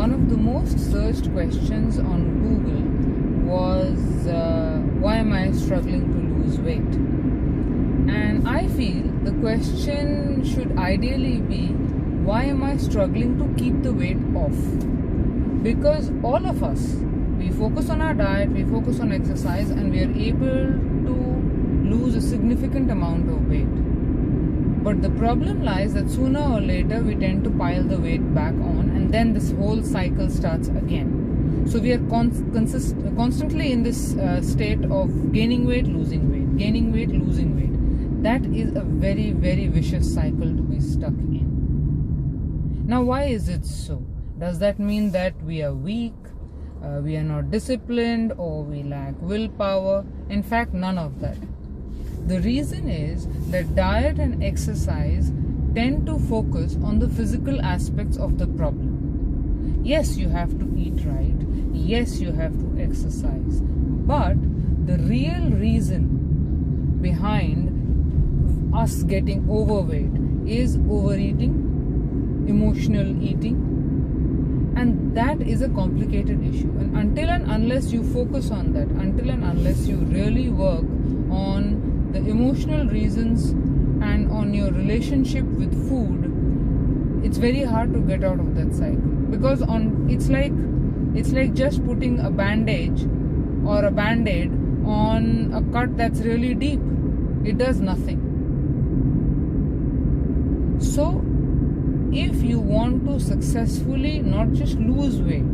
one of the most searched questions on Google was why am I struggling to lose weight? And I feel the question should ideally be, why am I struggling to keep the weight off? Because all of us, we focus on our diet, we focus on exercise, and we are able to lose a significant amount of weight. But the problem lies that sooner or later we tend to pile the weight back on, and then this whole cycle starts again. So we are constantly in this state of gaining weight, losing weight, gaining weight, losing weight. That is a very, very vicious cycle to be stuck in. Now, why is it so? Does that mean that we are weak, we are not disciplined, or we lack willpower? In fact, none of that. The reason is that diet and exercise tend to focus on the physical aspects of the problem. Yes, you have to eat right. Yes, you have to exercise. But the real reason behind us getting overweight is overeating, emotional eating, and that is a complicated issue. And until and unless you focus on that, until and unless you really work on the emotional reasons and on your relationship with food, it's very hard to get out of that cycle. Because it's like just putting a bandage or a band-aid on a cut that's really deep. It does nothing. So if you want to successfully not just lose weight,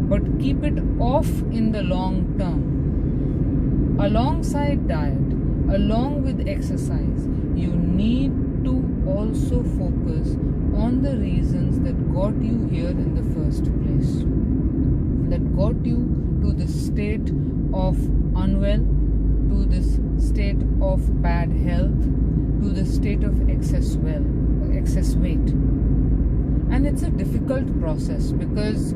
but keep it off in the long term, alongside diet, along with exercise, you need to also focus on the reasons that got you here in the first place, that got you to this state of unwell, to this state of bad health, to the state of excess weight. And it's a difficult process because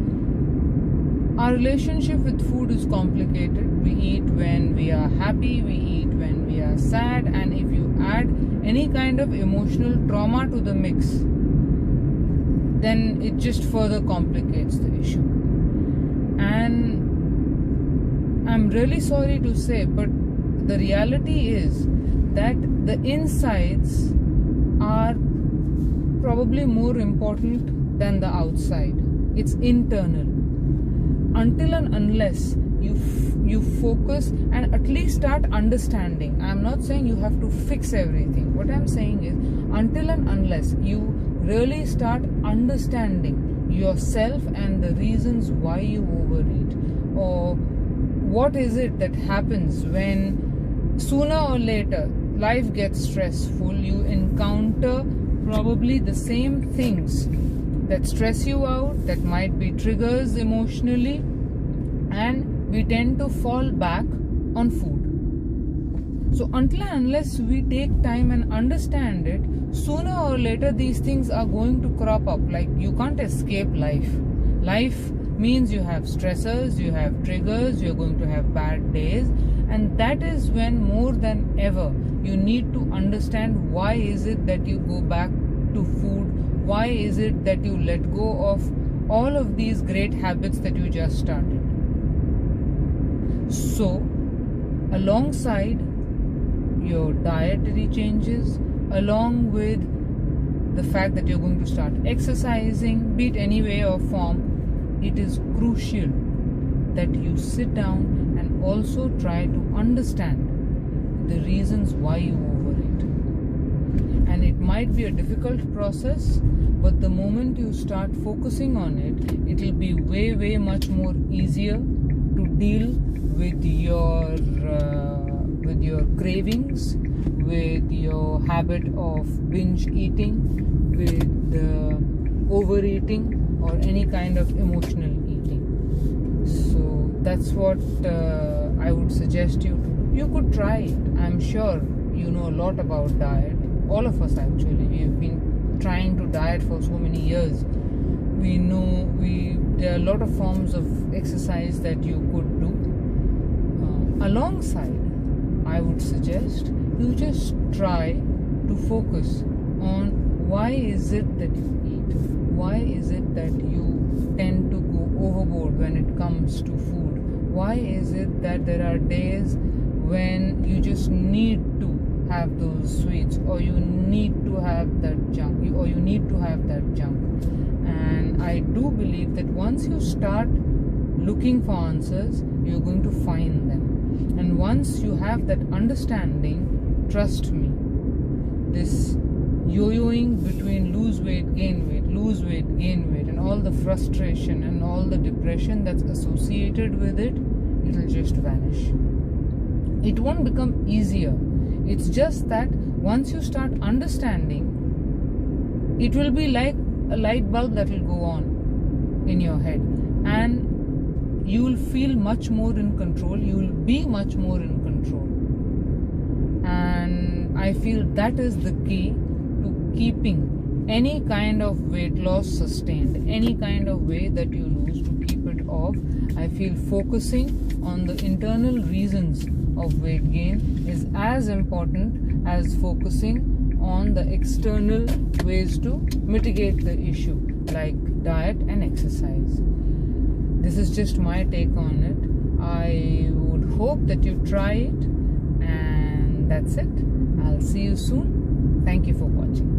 our relationship with food is complicated. We eat when we are happy, we eat when we are sad, and if you add any kind of emotional trauma to the mix, then it just further complicates the issue. And I'm really sorry to say, but the reality is that the insides are probably more important than the outside. It's internal. Until and unless you focus and at least start understanding. I'm not saying you have to fix everything. What I'm saying is, until and unless you really start understanding yourself and the reasons why you overeat, or what is it that happens when sooner or later life gets stressful, you encounter probably the same things that stress you out, that might be triggers emotionally, and we tend to fall back on food. So until and unless we take time and understand it, sooner or later these things are going to crop up. Like, you can't escape life. Life means you have stressors, you have triggers, you're going to have bad days, and that is when more than ever you need to understand why is it that you go back to food, why is it that you let go of all of these great habits that you just started. So alongside your dietary changes, along with the fact that you're going to start exercising, be it any way or form, it is crucial that you sit down and also try to understand the reasons why you overeat. And it might be a difficult process, but the moment you start focusing on it, it will be way, way much more easier to deal with your cravings, with your habit of binge eating, with overeating, or any kind of emotional eating. So that's what I would suggest you to do. You could try it. I'm sure you know a lot about diet. All of us actually. We've been trying to diet for so many years. We know there are a lot of forms of exercise that you could do. Alongside, I would suggest you just try to focus on why is it that you eat, why is it that you tend to go overboard when it comes to food? Why is it that there are days when you just need to have those sweets, or you need to have that junk, And I do believe that once you start looking for answers, you're going to find them. And once you have that understanding, trust me, this yo-yoing between lose weight, gain weight, lose weight, gain weight, and all the frustration and all the depression that's associated with it, it'll just vanish. It won't become easier. It's just that once you start understanding, it will be like a light bulb that will go on in your head, and you will feel much more in control. You will be much more in control. And I feel that is the key to keeping any kind of weight loss sustained, any kind of weight that you lose, to keep it off. I feel focusing on the internal reasons of weight gain is as important as focusing on the external ways to mitigate the issue, like diet and exercise. This is just my take on it. I would hope that you try it, and that's it. I'll see you soon. Thank you for watching.